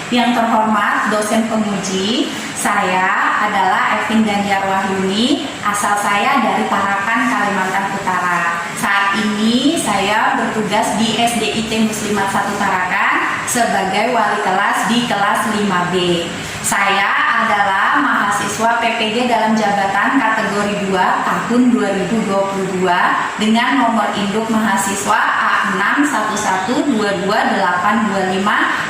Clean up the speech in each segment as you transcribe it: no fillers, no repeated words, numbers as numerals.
Yang terhormat dosen penguji, saya adalah Evin Ganjar Wahyuni, asal saya dari Tarakan, Kalimantan Utara. Saat ini saya bertugas di SDIT Muslimat 1 Tarakan sebagai wali kelas di kelas 5B. Saya adalah mahasiswa PPG dalam jabatan kategori 2 tahun 2022 dengan nomor induk mahasiswa A61122825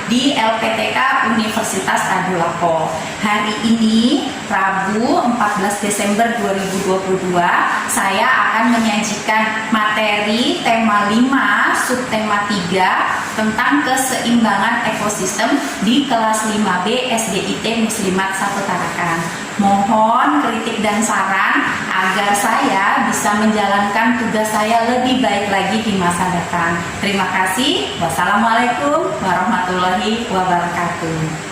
di LPTK Universitas Tadulako. Hari ini, Rabu 14 Desember 2022, saya akan menyajikan materi tema 5, subtema 3 tentang keseimbangan ekosistem di kelas 5B SDIT Muslimat 1 Tarakan. Mohon kritik dan saran agar saya bisa menjalankan tugas saya lebih baik lagi di masa datang. Terima kasih. Wassalamualaikum warahmatullahi wabarakatuh.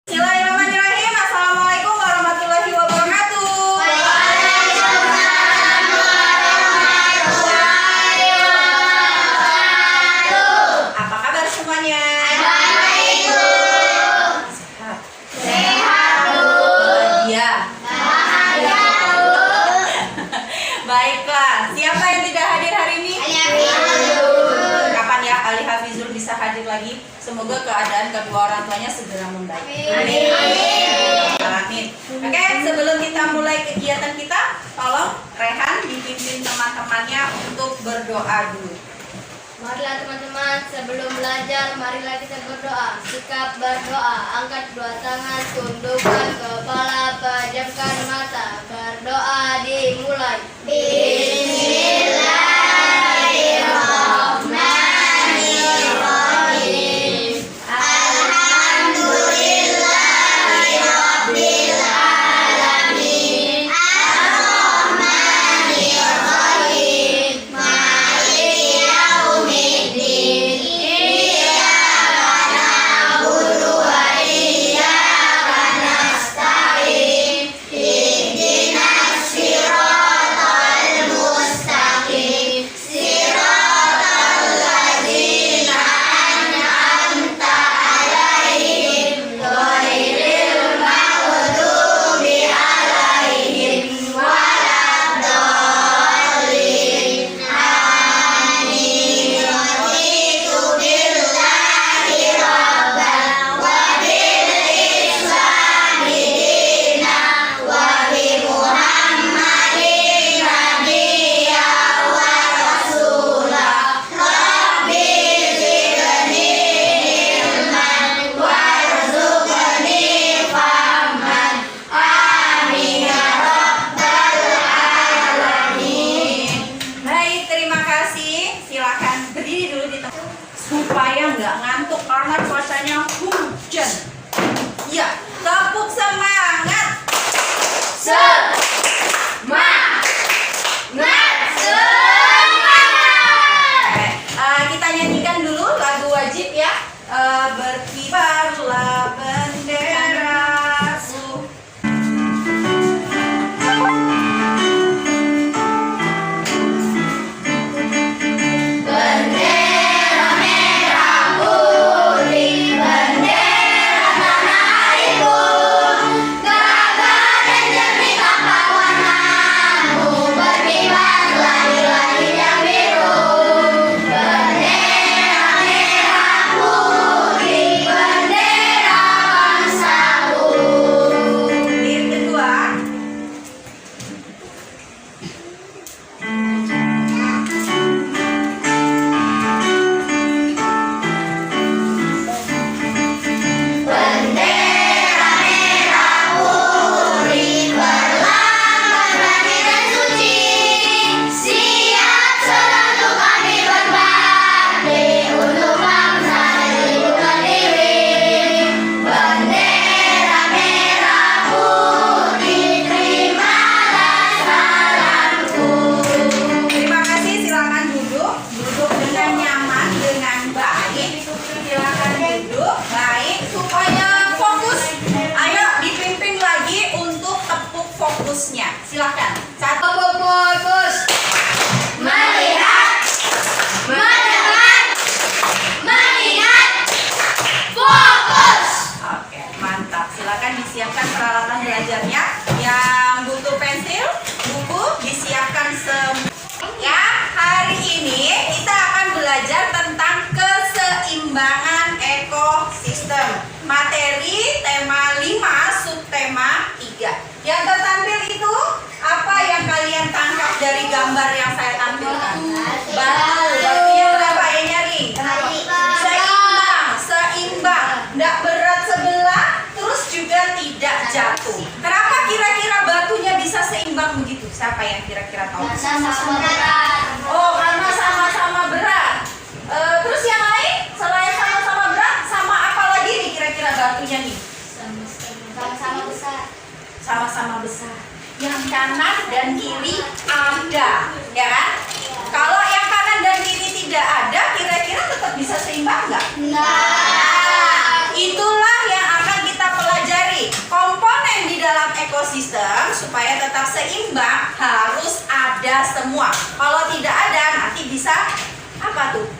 Bismillahirrahmanirrahim. Assalamualaikum warahmatullahi wabarakatuh. Apa kabar semuanya? Sehat. Bahagia. Baiklah, siapa yang tidak hadir hari ini? Kapan ya Ali Hafizul bisa hadir lagi? Semoga keadaan kedua orang tuanya segera membaik. Amin. Amin. Oke, sebelum kita mulai kegiatan kita, tolong Rehan dipimpin teman-temannya untuk berdoa dulu. Marilah teman-teman, sebelum belajar, marilah kita berdoa. Sikap berdoa, angkat dua tangan, tundukkan kepala, pejamkan mata. Berdoa dimulai. Bismillahirrahmanirrahim. Alhamdulillahirabbil alamin. Ar-Rahmanirrahim. Maliki yaumiddin. Iyyaka na'budu wa iyyaka nasta'in. Ihdinas siratal mustaqim. Siratal ladzina an'amta 'alaihim ghairil maghdubi 'alaihim waladdallin. Amin. Raditu billahi rabban wa bil islami dinan wa bi Muhammadin nabiyyan wa rasulah. Rabbi zidni ilman warzuqni fahman. Amin ya rabbal alamin. Baik, terima kasih. Silakan berdiri dulu di tempat supaya nggak ngantuk karena cuacanya hujan. Ya, tepuk semangat. Se materi tema 5, subtema 3. Yang tertampil itu apa yang kalian tangkap dari gambar yang saya tampilkan? Batu. Batunya berapa ya nyari? Seimbang. Nggak berat sebelah, terus juga tidak jatuh. Kenapa kira-kira batunya bisa seimbang begitu? Siapa yang kira-kira tahu? Sama-sama berat. Oh, karena sama-sama berat. Terus yang lain, selain sama-sama berat, sama apa lagi nih kira-kira batunya nih? Sama-sama besar. Sama-sama besar. Yang kanan dan kiri ada, ya kan? Kalau yang kanan dan kiri tidak ada, kira-kira tetap bisa seimbang nggak? Nah, itulah yang akan kita pelajari. Komponen di dalam ekosistem supaya tetap seimbang harus ada semua. Kalau tidak ada, nanti bisa apa tuh?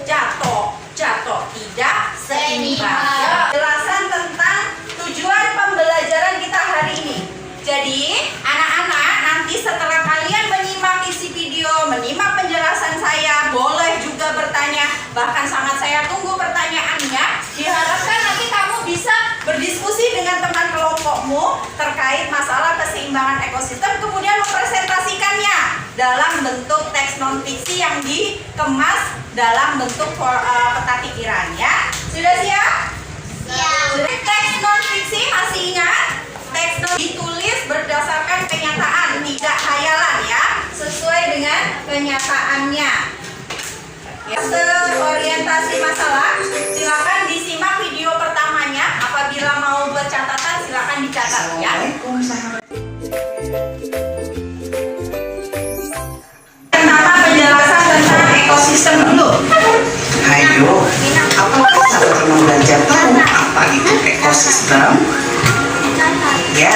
Jatuh, tidak seimbang. Penjelasan tentang tujuan pembelajaran kita hari ini. Jadi, anak-anak nanti setelah kalian menyimak isi video, menyimak penjelasan saya, boleh juga bertanya, bahkan sangat saya tunggu pertanyaannya. Diharapkan nanti kamu bisa berdiskusi dengan teman kelompokmu terkait masalah keseimbangan ekosistem, kemudian mempresentasikannya dalam bentuk teks non-fiksi yang dikemas dalam bentuk peta pikiran, ya. Sudah siap? Sudah. Teks non-fiksi masih ingat? Teks non ditulis berdasarkan kenyataan, tidak khayalan, ya, sesuai dengan kenyataannya. Ya, orientasi masalah, silakan disimak video pertamanya. Apabila mau buat catatan, silakan dicatat, ya. Pertama, penjelasan tentang ekosistem dulu. Ayo, apakah sahabat mau belajar tahu apa itu ekosistem? Ya,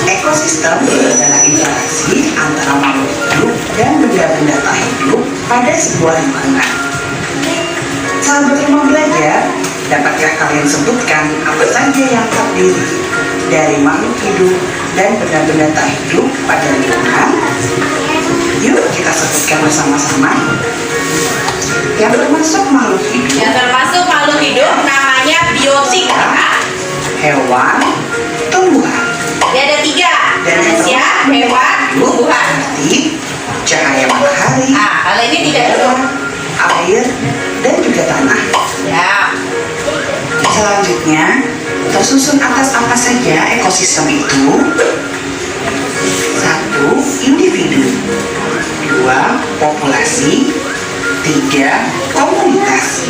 ekosistem adalah interaksi antara makhluk hidup dan benda-benda tak hidup pada sebuah lingkungan. Sahabat rumah belajar, dapatkah kalian sebutkan apa saja yang terdiri dari makhluk hidup dan benda-benda tak hidup pada lingkungan? Yuk kita sebutkan bersama-sama. Yang termasuk makhluk hidup. Yang termasuk makhluk hidup namanya biotik, ya. Hewan, tumbuhan. Dia ada 3, manusia, hewan, tumbuhan. Berarti cahaya matahari, Nah, kalau ini tidak hidup. air, dan juga tanah. Ya. Selanjutnya, tersusun atas apa saja ekosistem itu? 1. Individu. 2. Populasi. 3. Komunitas.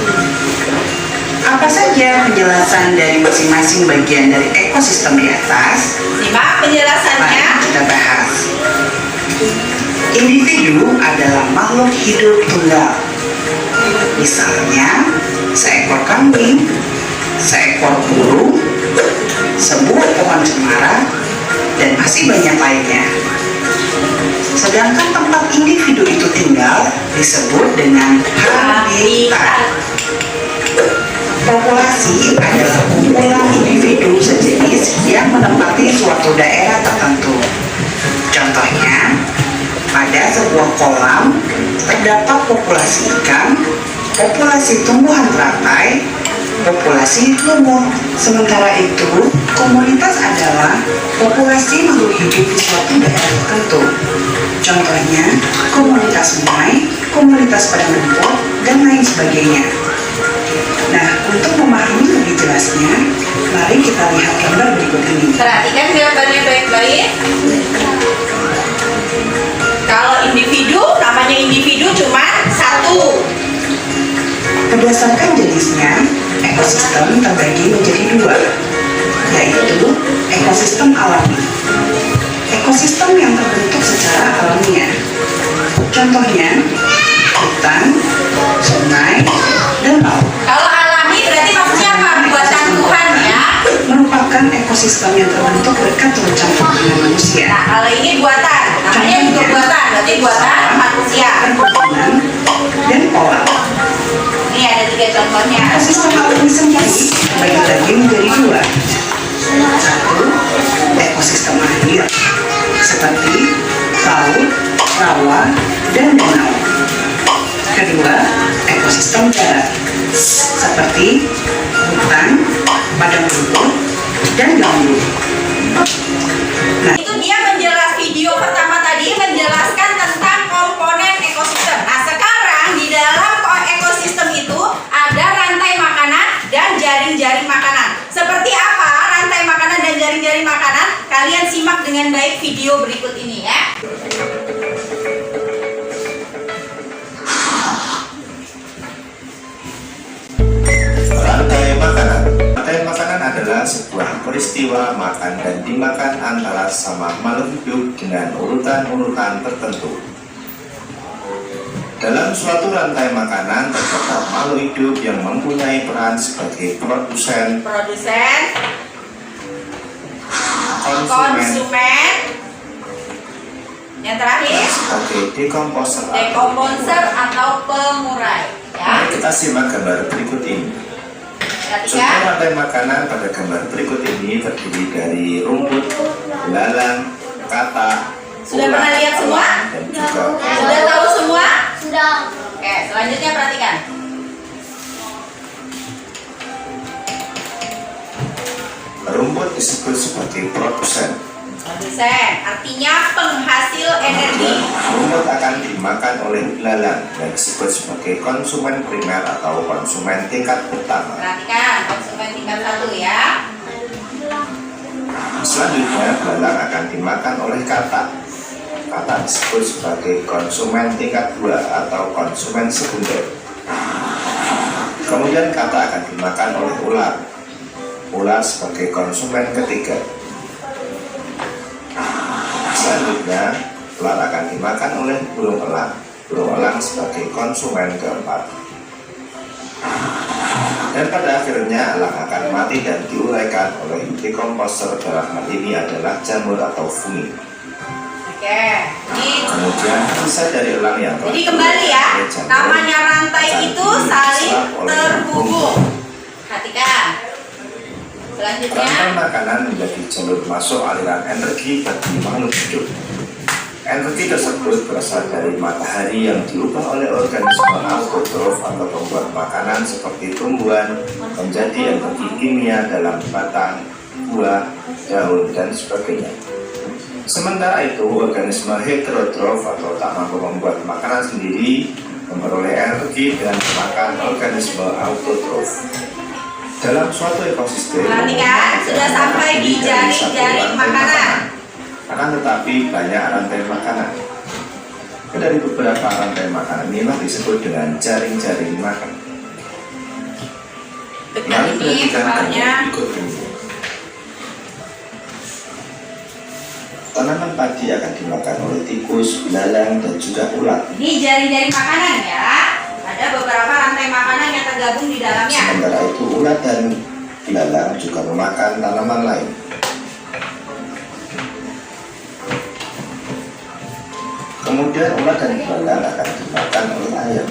Apa saja penjelasan dari masing-masing bagian dari ekosistem di atas? Simak penjelasannya. Mari kita bahas. Individu adalah makhluk hidup tunggal. Misalnya, seekor kambing, seekor burung, sebuah pohon cemara, dan masih banyak lainnya. Sedangkan tempat individu itu tinggal disebut dengan habitat. Populasi adalah kumpulan individu sejenis yang menempati suatu daerah tertentu. Contohnya, pada sebuah kolam terdapat populasi ikan, populasi tumbuhan teratai, populasi lumut. Sementara itu, komunitas adalah populasi makhluk hidup di suatu daerah tertentu. Contohnya, komunitas sungai, komunitas padang rumput, dan lain sebagainya. Nah, untuk memahami lebih jelasnya, mari kita lihat gambar berikut ini. Perhatikan gambarnya baik-baik. Kalau individu, namanya individu cuma 1. Berdasarkan jenisnya, ekosistem terbagi menjadi 2, yaitu ekosistem alami. Ekosistem yang terbentuk secara alamiah. Contohnya, hutan, sungai, dan laut. Kalau alami berarti maksudnya apa? Buatan Tuhan, ya. Merupakan ekosistem yang terbentuk berkat turut campur dengan manusia. Nah, kalau ini buatan, namanya juga buatan, berarti buatan manusia. Perkebunan dan pola. Ini ada 3 contohnya. Ekosistem alami sendiri terbagi menjadi 2. 1. Ekosistem air seperti laut, rawa, dan danau. Kedua, ekosistem darat seperti hutan, jaring-jaring makanan. Seperti apa rantai makanan dan jaring-jaring makanan? Kalian simak dengan baik video berikut ini ya. Rantai makanan. Rantai makanan adalah sebuah peristiwa makan dan dimakan antara sama makhluk hidup dengan urutan-urutan tertentu. Dalam suatu rantai makanan terdapat makhluk hidup yang mempunyai peran sebagai produsen, konsumen, yang terakhir sebagai dekomposer. atau pengurai. Ya. Mari kita simak gambar berikut ini. Contoh Perhatikan. rantai makanan pada gambar berikut ini terdiri dari rumput, belalang, kata, Sudah ulat, pernah lihat semua? elang, dan juga Sudah tahu semua? Sudah. Oke, selanjutnya perhatikan. rumput disebut sebagai produsen. Artinya penghasil energi. Rumput akan dimakan oleh belalang yang disebut sebagai konsumen primer atau konsumen tingkat pertama. Perhatikan, konsumen tingkat 1 ya. Selanjutnya, belalang akan dimakan oleh kata. Kata disebut sebagai konsumen tingkat 2 atau konsumen sekunder. Kemudian kata akan dimakan oleh ular. Ular sebagai konsumen ketiga. Selanjutnya, ular akan dimakan oleh burung elang. Burung elang sebagai konsumen keempat. Dan pada akhirnya elang akan mati dan diuraikan oleh dekomposer, dalam hal ini adalah jamur atau fungi. Oke, ini Kemudian sisa dari elang yang jadi kembali ya, namanya rantai itu saling terhubung. Perhatikan. Selanjutnya, Rantai makanan menjadi jalur masuk aliran energi bagi makhluk hidup. Energi tersebut berasal dari matahari yang diubah oleh organisme autotrof atau pembuat makanan seperti tumbuhan menjadi energi kimia dalam batang, buah, daun, dan sebagainya. Sementara itu, organisme heterotrof atau tak mampu membuat makanan sendiri memperoleh energi dengan memakan organisme autotrof. Dalam suatu ekosistem, perhatikan sudah sampai di jaring-jaring makanan. akan tetapi banyak rantai makanan. Dari beberapa rantai makanan inilah disebut dengan jaring-jaring makan. Dekat ini perannya. berikut ini. Tanaman padi akan dimakan oleh tikus, belalang, dan juga ulat. Ini jaring-jaring makanan ya. Ada beberapa rantai makanan yang tergabung di dalamnya. Sementara itu ulat dan belalang juga memakan tanaman lain. Kemudian ulat dan belalang akan dimakan oleh ayam.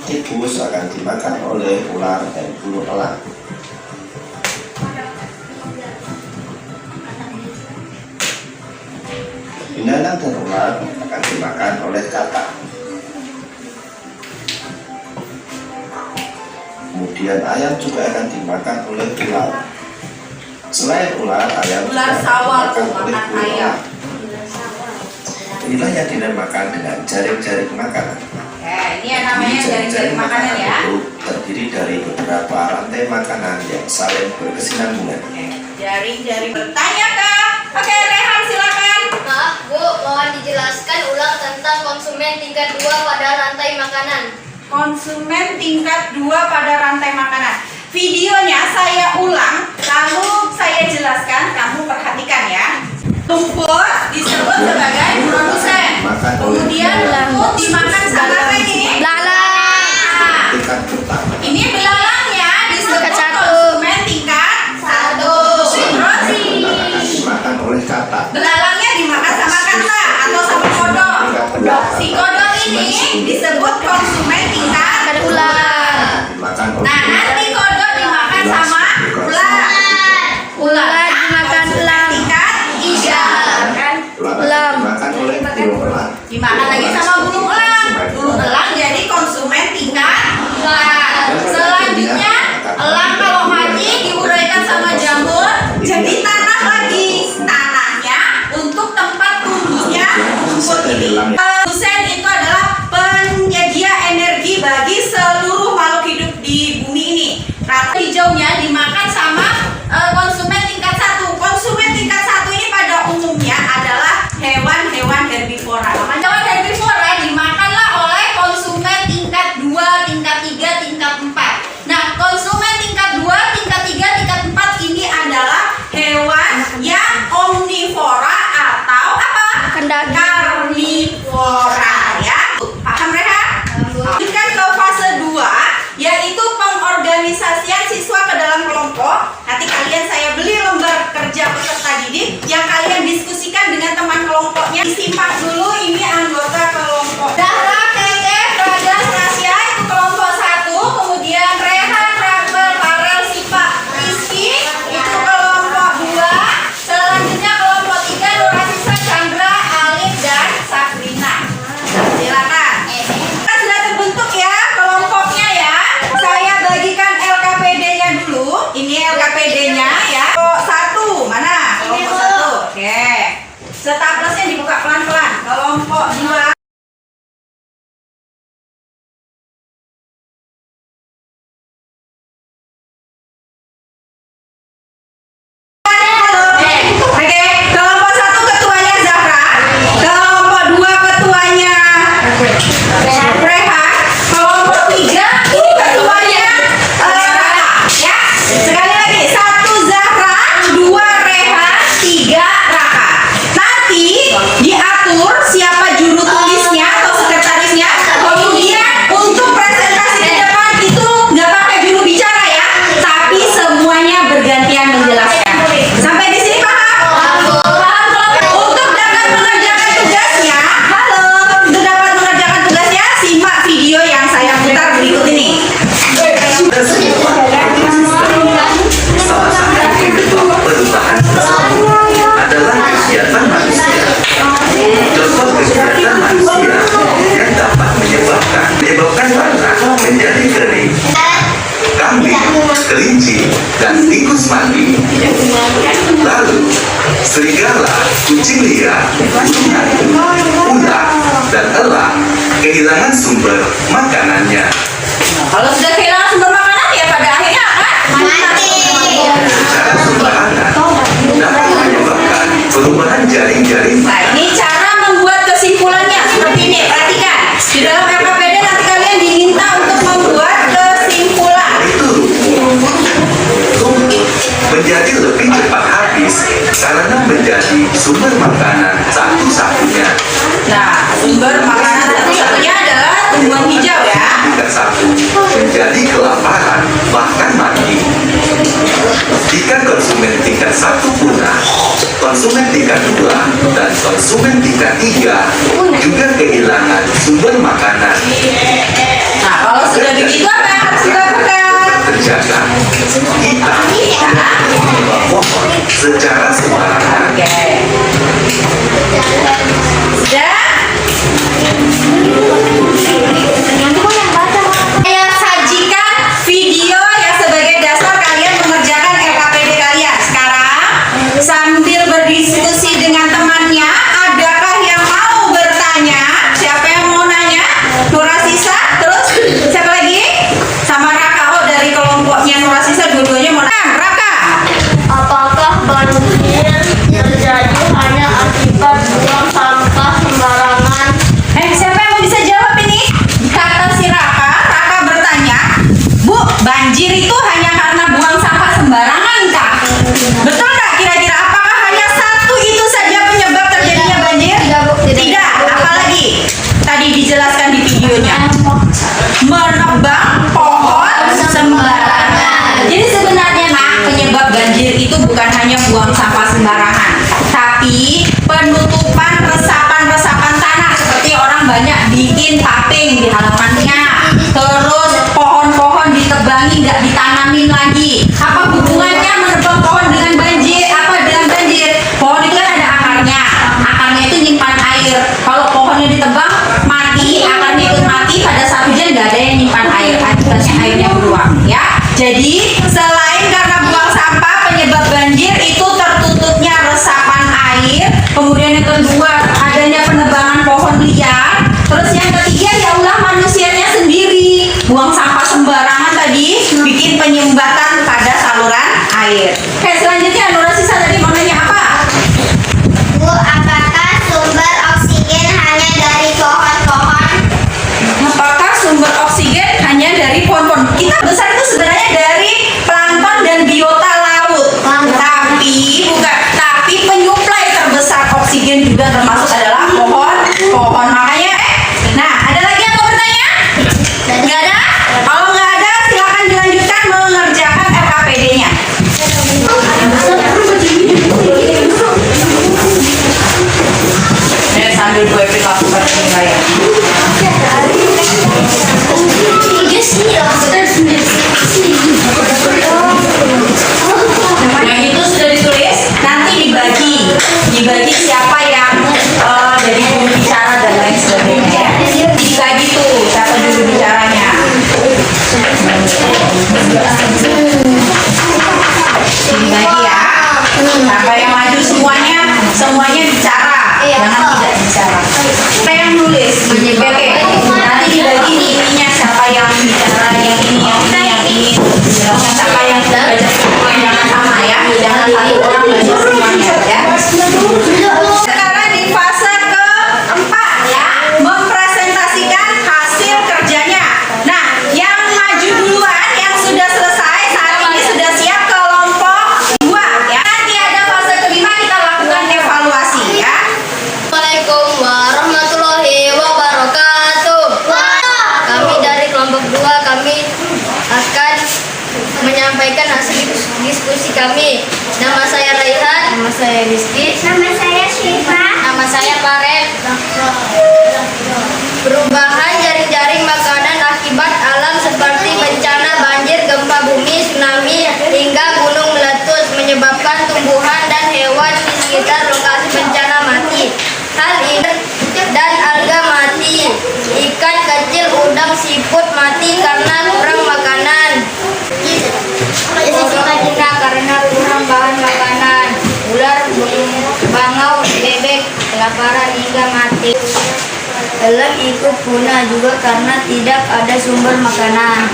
Tikus akan dimakan oleh ular dan burung elang. Belalang dan ular akan dimakan oleh kata. Kemudian ayam juga akan dimakan oleh ular. Selain ular, ayam juga Ular akan sawah dimakan tuh oleh makan burung ayam. elang. Inilah yang dinamakan dengan jaring-jaring makanan. Oke, ini yang namanya jaring-jaring makanan ya. itu terdiri dari beberapa rantai makanan yang saling berkesinambungan. Oke, jaring-jaring bertanya kak. Oke, Rehan silakan. Maaf Bu, mohon dijelaskan ulang tentang konsumen tingkat 2 pada rantai makanan. Konsumen tingkat 2 pada rantai makanan. Videonya saya ulang, lalu saya jelaskan, kamu perhatikan ya. Rumput disebut sebagai produsen. Kemudian rumput dimakan sama apa ini? Belalang. Tingkat pertama. Ini belalangnya disebut Tingkat 1. konsumen tingkat 1. Terus Belalang akan dimakan oleh kata. belalangnya dimakan sama kata atau sama kodok. Si kodok ini disebut konsumen tingkat Ular. Dimakan oleh Nah, nanti kodok dimakan sama ular. Ular dimakan elang. Tingkat 3 kan? ular Elang. dimakan oleh burung elang. Dimakan lagi sama burung elang. Burung elang kelompoknya. Disimak dulu ini anggota kelompok. Dahra, Keke, Rajas, Rasya itu kelompok 1. Kemudian Rehan, Rachel, Farel, Sipa, Rizky itu kelompok 2. Selanjutnya kelompok 3 Nurasisa, Chandra, Alif, dan Sabrina. Silakan. Kita sudah terbentuk ya kelompoknya ya. Saya bagikan LKPD-nya dulu. Ini LKPD-nya ya. Kelompok 1 mana? Kelompok 1. Oke. Staplasnya dibuka pelan-pelan. Kelompok 2. Oke, kelompok 1 ketuanya Zahra. Kelompok 2 ketuanya Rehan. Kelompok 3 ini ketuanya Raka. Ya. Sekali lagi 1 Zahra, 2 Rehan, 3 Raka. Nanti diatur siapa juru tulisnya atau sekretarisnya. Kemudian untuk presentasi ke depan itu nggak pakai juru bicara ya, tapi semuanya bergantian menjelaskan. Sampai di sini paham? Untuk dapat mengerjakan tugasnya, untuk dapat mengerjakan tugasnya, simak video yang saya putar berikut ini. Salah satu penyebab perubahan tersebut adalah kegiatan manusia. Contoh kegiatan manusia yang dapat menyebabkan tanah menjadi kering, kambing, kelinci, dan tikus mati. Lalu, serigala, kucing liar, burung hantu, ular, dan elang kehilangan sumber makanannya. Kalau sudah kehilangan sumber makanan ya pada akhirnya apa? Mati. Secara sembarangan dapat menyebabkan perubahan jaring-jaring Nah, ini cara membuat kesimpulannya seperti ini. Perhatikan. Di dalam LKPD nanti kalian diminta untuk membuat kesimpulan. itu rumput menjadi lebih cepat habis karena menjadi sumber makanan satu-satunya. Nah, sumber makanan satu-satunya adalah tumbuhan hijau ya. Tingkat 1 menjadi kelaparan bahkan mati. Jika konsumen tingkat 1 punah, konsumen tingkat 2 dan konsumen tingkat 3 juga kehilangan sumber makanan. Nah, kalau sudah begitu apa yang harus dilakukan? Terjaga kita menebang pohon secara sembarangan. Oke. Sudah? Saya sajikan video yang sebagai dasar kalian mengerjakan LKPD kalian. Sekarang sambil berdiskusi dengan temannya, adakah yang mau bertanya? Siapa yang mau nanya? Nurasisa, terus siapa lagi? Sama Raka. Oh, dari kelompoknya Nurasisa dua-duanya mau nanya. Raka. Apakah banjir terjadi hanya akibat buang sampah sembarangan? Siapa yang mau bisa jawab ini? Kata si Raka, Raka bertanya, Bu, banjir itu hanya karena buang sampah sembarangan kah? Betul nggak? Kira-kira apakah hanya satu itu saja penyebab terjadinya banjir? Tidak, Bu. Tidak. Apalagi? Tadi dijelaskan di videonya. Menebang pohon sembarangan. Jadi sebenarnya nak, penyebab banjir itu bukan hanya buang sampah sembarangan, tapi penutupan resapan-resapan tanah seperti orang banyak bikin paving di halamannya, terus pohon-pohon ditebangi nggak ditanamin lagi. Apa hubungannya menebang pohon dengan banjir? Apa dengan banjir? Pohon itu kan ada akarnya, akarnya itu nyimpan air. Kalau pohonnya ditebang mati, akarnya ikut mati, pada saat hujan nggak ada yang nyimpan air, akibatnya airnya beruap ya. Jadi selain karena buang sampah, penyebab banjir itu tertutupnya resapan air, kemudian yang kedua adanya penebangan pohon liar, terus yang ketiga ya ulah manusianya sendiri buang sampah sembarangan tadi bikin penyumbatan pada saluran air. Oke, selanjutnya Nurasisa tadi mau nanya apa? Bu, apakah sumber oksigen hanya dari pohon-pohon? Apakah sumber oksigen hanya dari pohon-pohon? Kita besar itu sebenarnya dari plankton dan biota laut. Tapi penyuplai terbesar oksigen juga termasuk adalah pohon. Makanya nah, ada lagi yang mau bertanya? Nggak ada? Kalau nggak ada, silakan dilanjutkan mengerjakan LKPD-nya. menyampaikan hasil diskusi kami. Nama saya Raihan. Nama saya Rizky. Nama saya Syifa. Nama saya Paren. Perubahan jaring-jaring makanan akibat alam seperti bencana banjir, gempa bumi, tsunami, hingga gunung meletus menyebabkan tumbuhan dan hewan di sekitar lokasi bencana mati. Hal ini dan alga mati, ikan kecil, udang, siput mati karena kurang makanan. Risiko kita karena kurang bahan makanan. Ular, bangau, bebek, kelaparan hingga mati. Elang ikut punah juga karena tidak ada sumber makanan.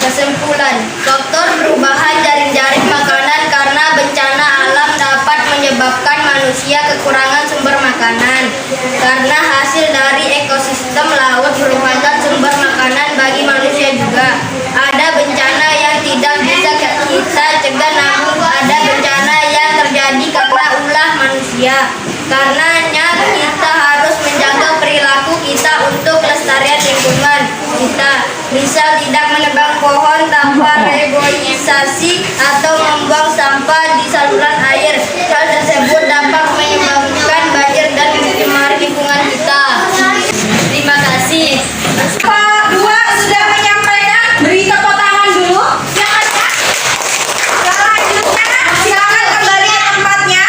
Kesimpulan, faktor perubahan jaring-jaring makanan karena bencana alam dapat menyebabkan manusia kekurangan sumber makanan. Karena hasil dari ekosistem laut merupakan sumber makanan bagi manusia juga. Ada bencana yang tidak bisa kita cegah, namun ada bencana yang terjadi karena ulah manusia. Karenanya kita harus menjaga perilaku kita untuk kelestarian lingkungan kita. Misal tidak menebang pohon tanpa reboisasi atau membuang sampah di saluran air. Hal tersebut dapat menyebabkan banjir dan mencemari lingkungan kita. Terima kasih. Pak 2 sudah menyampaikan, beri tepuk tangan dulu. Selanjutnya silakan kembali ke tempatnya.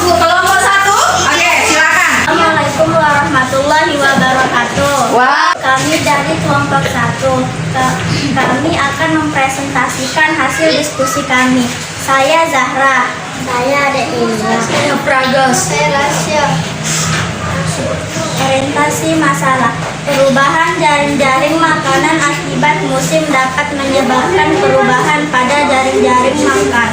Kelompok 1. Oke, silakan. Assalamualaikum warahmatullahi wabarakatuh. Wah. Kami dari kelompok 1. Kami akan mempresentasikan hasil diskusi kami. Saya Zahra. Saya Adek Indra. Saya Pragas. Saya Rasya. Orientasi masalah. Perubahan jaring-jaring makanan akibat musim dapat menyebabkan perubahan pada jaring-jaring makan.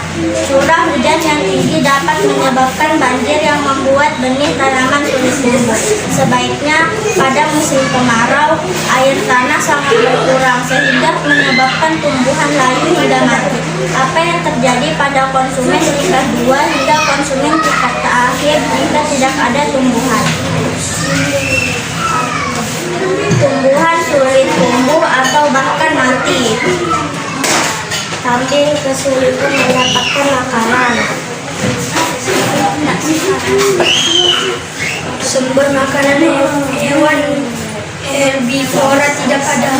Curah hujan yang tinggi dapat menyebabkan banjir yang membuat benih tanaman sulit tumbuh. Sebaiknya pada musim kemarau, air tanah sangat berkurang sehingga menyebabkan tumbuhan layu hingga mati. Apa yang terjadi pada konsumen tingkat 2 hingga konsumen tingkat terakhir jika tidak ada tumbuhan? Tumbuhan sulit tumbuh atau bahkan mati. Kambing kesulitan mendapatkan makanan. Sumber makanan hewan herbivora tidak ada.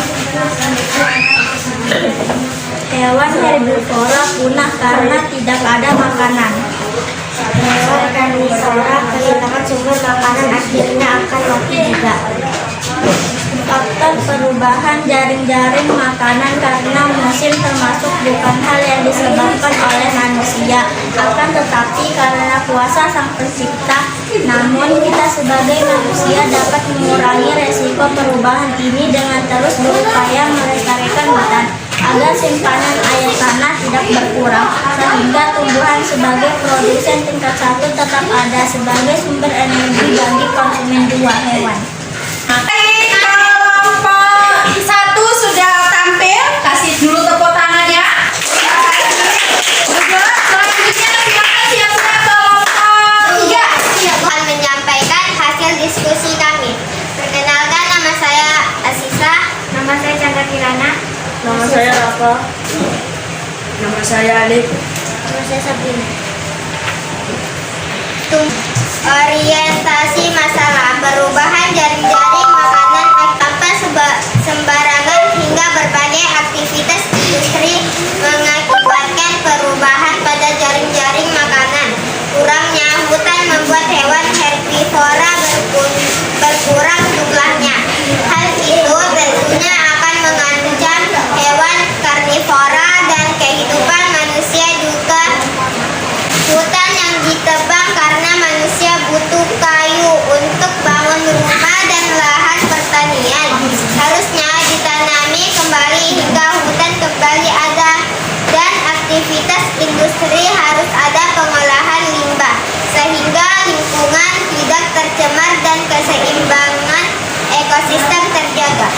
Hewan herbivora punah karena tidak ada makanan. Hewan karnivora kehilangan sumber makanan akhirnya akan mati juga. Faktor perubahan jaring-jaring makanan karena musim termasuk bukan hal yang disebabkan oleh manusia, akan tetapi karena kuasa Sang Pencipta. Namun kita sebagai manusia dapat mengurangi resiko perubahan ini dengan terus berupaya melestarikan hutan agar simpanan air tanah tidak berkurang, sehingga tumbuhan sebagai produsen tingkat 1 tetap ada sebagai sumber energi bagi konsumen 2 hewan. Baik, kelompok 1 sudah tampil. Kasih dulu tepuk tangannya. Selanjutnya silakan siap-siap kelompok 3. Akan menyampaikan hasil diskusi kami. Perkenalkan, nama saya Asisa. Nama saya Chandra Kirana. Nama saya Rafa. Nama saya Alif. Nama saya Sabrina. Orientasi masalah perubahan jaring-jaring makanan tanpa sembarangan hingga berbagai aktivitas industri mengakibatkan perubahan pada jaring-jaring makanan. Kurangnya hutan membuat hewan herbivora berkurang jumlahnya. Hal itu tentunya akan mengancam hewan karnivora dan kehidupan manusia juga. Hutan yang ditebang karena manusia butuh kayu untuk bangun rumah dan lahan pertanian harusnya ditanami kembali hingga hutan kembali ada, dan aktivitas industri harus ada pengolahan limbah sehingga lingkungan tidak tercemar dan keseimbangan ekosistem terjaga.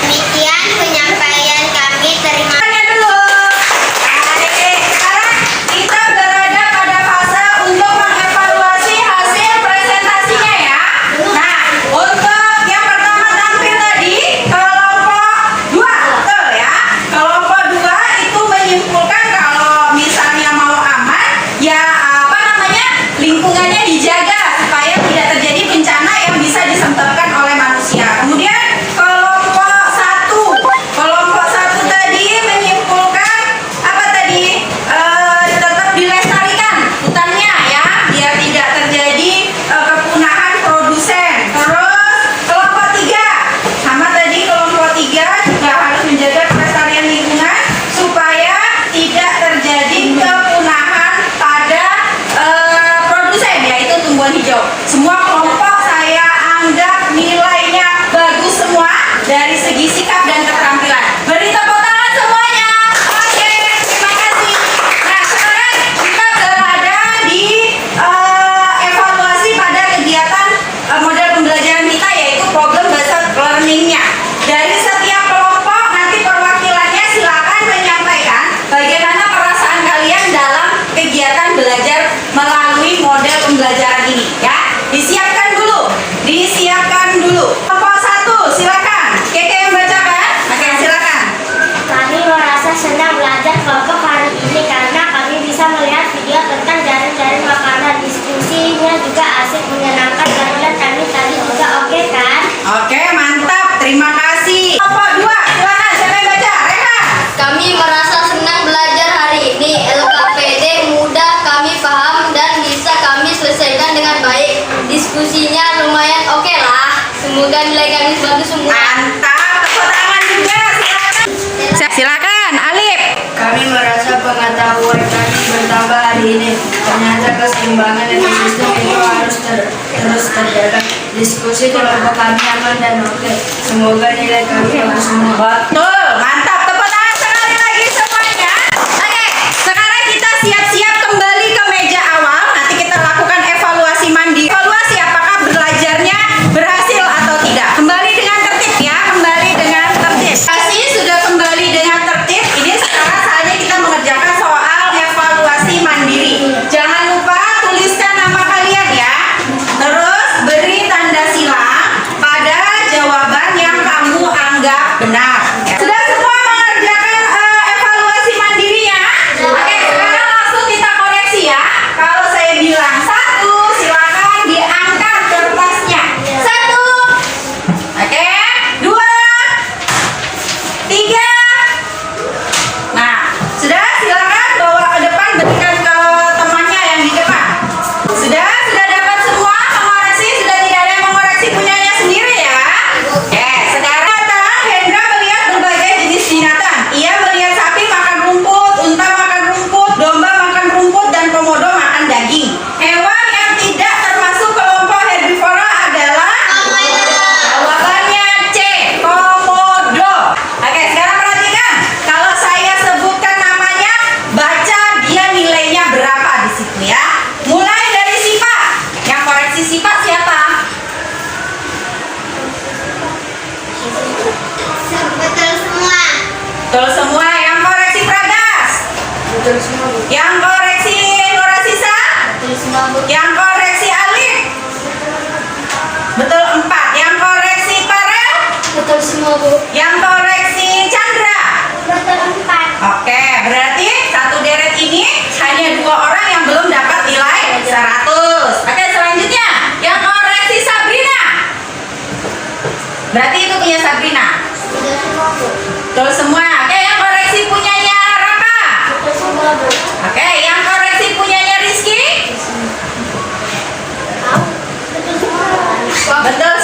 Demikian penyampaian kami. Terima kasih. Dulu. Adik-adik, sekarang kita berada pada fase untuk mengevaluasi hasil presentasinya ya. Nah, untuk yang pertama tampil tadi openingnya. Dari setiap kelompok nanti perwakilannya silakan menyampaikan bagaimana perasaan kalian dalam kegiatan belajar melalui model pembelajaran ini, ya. Disiapkan dulu. Kelompok 1, silakan. Keke yang bacakan. Oke, silakan. Kami merasa senang belajar kelompok hari ini karena kami bisa melihat video tentang jaring-jaring makanan. Diskusinya juga asik menyenangkan karena kami tadi juga oke kan? Oke, mantap. Terima kasih. Kelompok 2, silakan. Siapa yang baca? Rehan. Kami merasa senang belajar hari ini. LKPD mudah kami paham dan bisa kami selesaikan dengan baik. Diskusinya lumayan oke lah. Semoga nilai kami bagus semua. Mantap. Tepuk tangan juga. Silakan. Silakan, Alif. Kami merasa pengetahuan kami bertambah hari ini. Ternyata keseimbangan dan sistem itu harus terus terjaga. Diskusi kelompok kami aman dan oke. Semoga nilai kami bagus semua. Betul, mantap. Tepuk tangan sekali lagi semuanya. Oke, sekarang kita siap-siap kembali ke meja awal. Nanti kita lakukan evaluasi mandiri. Evaluasi apakah belajarnya berhasil atau tidak. Kembali dengan tertib ya, kembali dengan tertib. Evaluasi sudah kembali dengan tertib. Ini sekarang saatnya kita mengerjakan soal evaluasi mandiri. Jangan lupa tuliskan nama kalian ya. Terus beri tanda silang pada jawaban yang kamu anggap benar. Sudah semua mengerjakan evaluasi mandirinya? Oke, sekarang langsung kita koreksi ya. Kalau saya bilang 1, silakan diangkat kertasnya. 1. Oke, 2, 3. Nah, sudah silakan bawa ke depan, berikan ke temannya yang di depan. Sudah dapat semua mengoreksi, sudah tidak ada yang mengoreksi punyanya sendiri ya. Oke, sekarang datang Hendra melihat berbagai jenis binatang. Ia melihat sapi makan rumput, unta makan rumput, domba makan rumput, dan komodo makan daging. Hewan yang tidak termasuk kelompok herbivora adalah jawabannya C, komodo. Oke, sekarang perhatikan. Kalau saya sebutkan namanya, baca dia nilainya berapa di situ ya. Mulai dari Sipa. Yang koreksi Sipa siapa? Betul semua. Betul semua. Yang koreksi Pragas. Betul semua. Yang koreksi Nurasisa. Betul semua, Bu. Yang koreksi Alif. Betul 4. Yang koreksi Farel. Betul semua, Bu. Yang koreksi Chandra. Betul 4. Oke, berarti satu deret ini hanya 2 orang yang belum dapat nilai 100. Oke, selanjutnya yang koreksi Sabrina. Berarti itu punya Sabrina. Betul semua, Bu. Betul semua. Oke, yang koreksi punyanya Raka. Betul semua, Bu. Oke, yang koreksi punyanya Rizky. Betul semua. Betul